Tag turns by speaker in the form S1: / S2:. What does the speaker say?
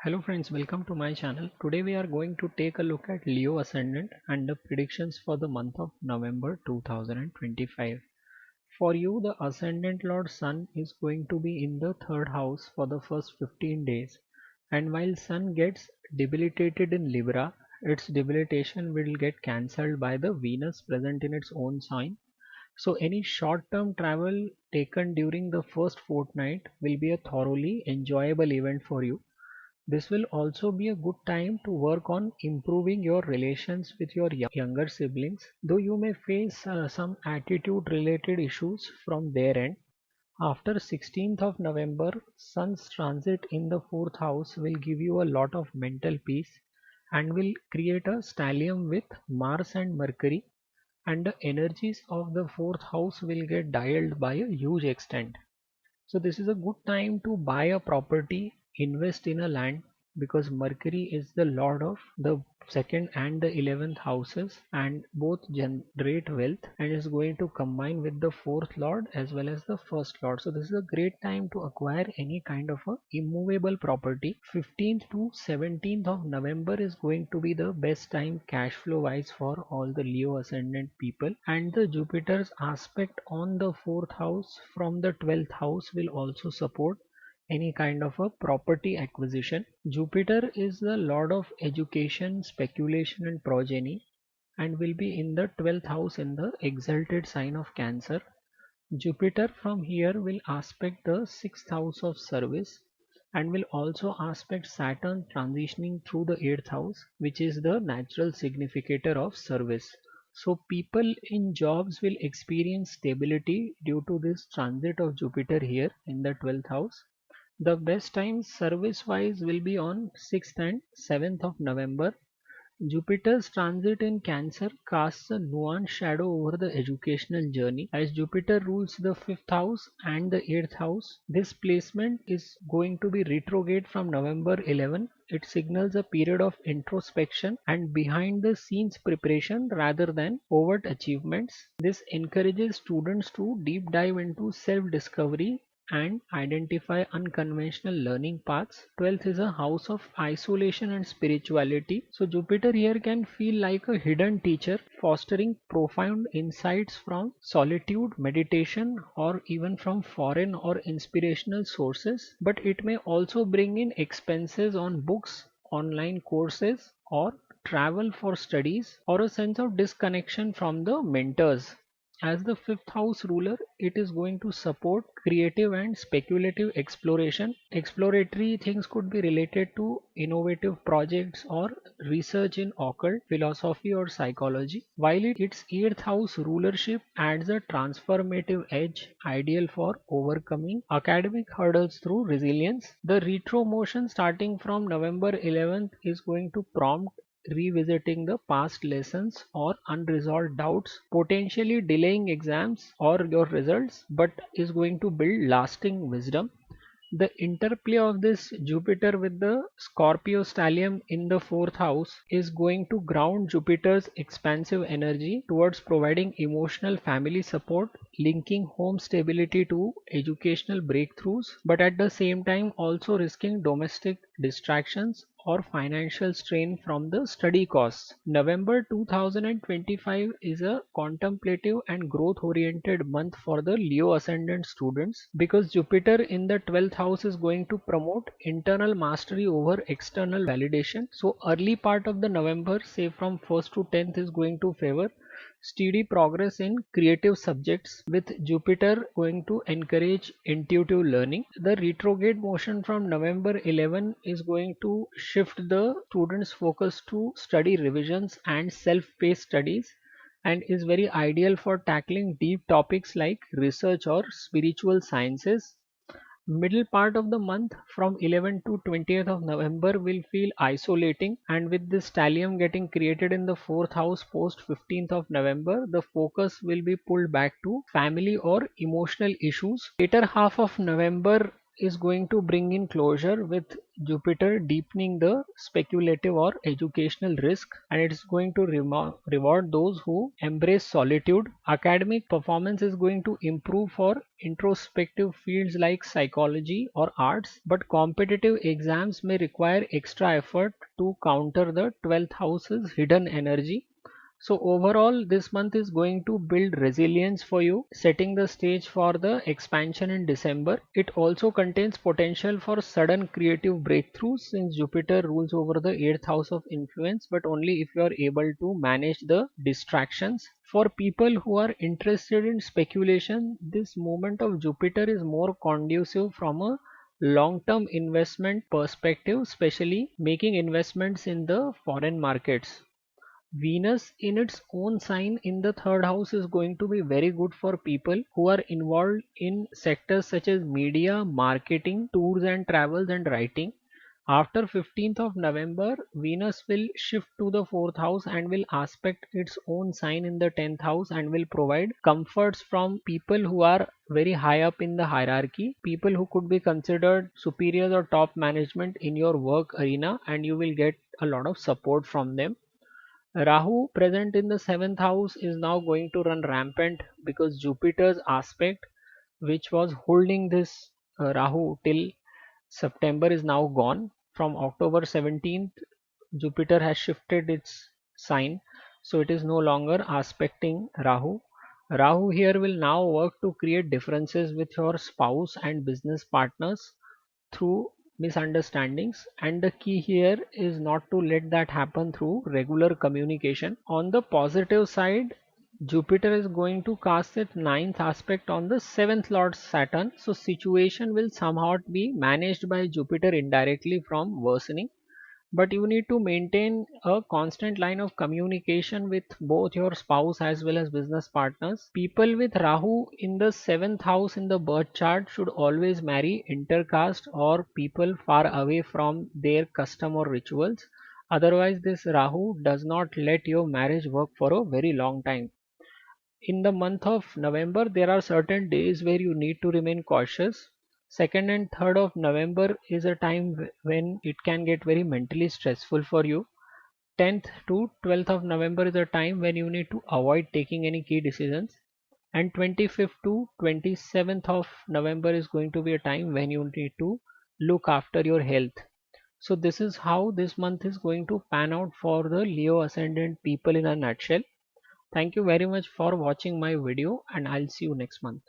S1: Hello friends, welcome to my channel. Today we are going to take a look at Leo ascendant and the predictions for the month of November 2025. For you, the ascendant lord sun is going to be in the third house for the first 15 days. And while sun gets debilitated in Libra, its debilitation will get cancelled by the Venus present in its own sign. So any short-term travel taken during the first fortnight will be a thoroughly enjoyable event for you. This will also be a good time to work on improving your relations with your younger siblings, though you may face some attitude related issues from their end. After 16th of November, Sun's transit in the 4th house will give you a lot of mental peace and will create a stellium with Mars and Mercury, and the energies of the 4th house will get dialed by a huge extent. So this is a good time to buy a property, invest in a land, because Mercury is the lord of the second and the 11th houses and both generate wealth and is going to combine with the fourth lord as well as the first lord. So this is a great time to acquire any kind of a immovable property. 15th to 17th of November is going to be the best time cash flow wise for all the Leo ascendant people, and the Jupiter's aspect on the fourth house from the 12th house will also support any kind of a property acquisition. Jupiter is the lord of education, speculation and progeny and will be in the 12th house in the exalted sign of Cancer. Jupiter from here will aspect the 6th house of service and will also aspect Saturn transitioning through the 8th house, which is the natural significator of service. So people in jobs will experience stability due to this transit of Jupiter here in the 12th house. The best time service wise will be on 6th and 7th of November. Jupiter's transit in Cancer casts a nuanced shadow over the educational journey. As Jupiter rules the 5th house and the 8th house, this placement is going to be retrograde from November 11. It signals a period of introspection and behind the scenes preparation rather than overt achievements. This encourages students to deep dive into self discovery and identify unconventional learning paths. 12th is a house of isolation and spirituality. So Jupiter here can feel like a hidden teacher, fostering profound insights from solitude, meditation, or even from foreign or inspirational sources. But it may also bring in expenses on books, online courses, or travel for studies, or a sense of disconnection from the mentors. As the fifth house ruler, it is going to support creative and speculative exploration. Exploratory things could be related to innovative projects or research in occult, philosophy, or psychology. While its eighth house rulership adds a transformative edge, ideal for overcoming academic hurdles through resilience. The retro motion starting from November 11th is going to prompt revisiting the past lessons or unresolved doubts, potentially delaying exams or your results, but is going to build lasting wisdom. The interplay of this Jupiter with the Scorpio stellium in the fourth house is going to ground Jupiter's expansive energy towards providing emotional family support, linking home stability to educational breakthroughs, but at the same time also risking domestic distractions or financial strain from the study costs. November 2025 is a contemplative and growth oriented month for the Leo ascendant students because Jupiter in the 12th house is going to promote internal mastery over external validation. So early part of the November, say from 1st to 10th, is going to favor steady progress in creative subjects, with Jupiter going to encourage intuitive learning. The retrograde motion from November 11 is going to shift the students' focus to study revisions and self-paced studies and is very ideal for tackling deep topics like research or spiritual sciences. Middle part of the month from 11th to 20th of November will feel isolating, and with this stellium getting created in the 4th house post 15th of November, the focus will be pulled back to family or emotional issues. Later half of November is going to bring in closure with Jupiter deepening the speculative or educational risk, and it's going to reward those who embrace solitude. Academic performance is going to improve for introspective fields like psychology or arts, but competitive exams may require extra effort to counter the 12th house's hidden energy. So overall, this month is going to build resilience for you, setting the stage for the expansion in December. It also contains potential for sudden creative breakthroughs since Jupiter rules over the 8th house of influence, but only if you are able to manage the distractions. For people who are interested in speculation, this movement of Jupiter is more conducive from a long-term investment perspective, especially making investments in the foreign markets. Venus in its own sign in the third house is going to be very good for people who are involved in sectors such as media, marketing, tours and travels and writing. After 15th of November, Venus will shift to the fourth house and will aspect its own sign in the 10th house and will provide comforts from people who are very high up in the hierarchy, people who could be considered superiors or top management in your work arena, and you will get a lot of support from them. Rahu present in the seventh house is now going to run rampant because Jupiter's aspect, which was holding this Rahu till September, is now gone. From October 17th, Jupiter has shifted its sign, so it is no longer aspecting Rahu. Rahu here will now work to create differences with your spouse and business partners through misunderstandings, and the key here is not to let that happen through regular communication. On the positive side, Jupiter is going to cast its ninth aspect on the seventh lord Saturn, so situation will somehow be managed by Jupiter indirectly from worsening, but you need to maintain a constant line of communication with both your spouse as well as business partners. People with Rahu in the seventh house in the birth chart should always marry intercaste or people far away from their custom or rituals. Otherwise, this Rahu does not let your marriage work for a very long time. In the month of November, there are certain days where you need to remain cautious. 2nd and 3rd of November is a time when it can get very mentally stressful for you. 10th to 12th of November is a time when you need to avoid taking any key decisions. And 25th to 27th of November is going to be a time when you need to look after your health. So this is how this month is going to pan out for the Leo ascendant people in a nutshell. Thank you very much for watching my video, and I'll see you next month.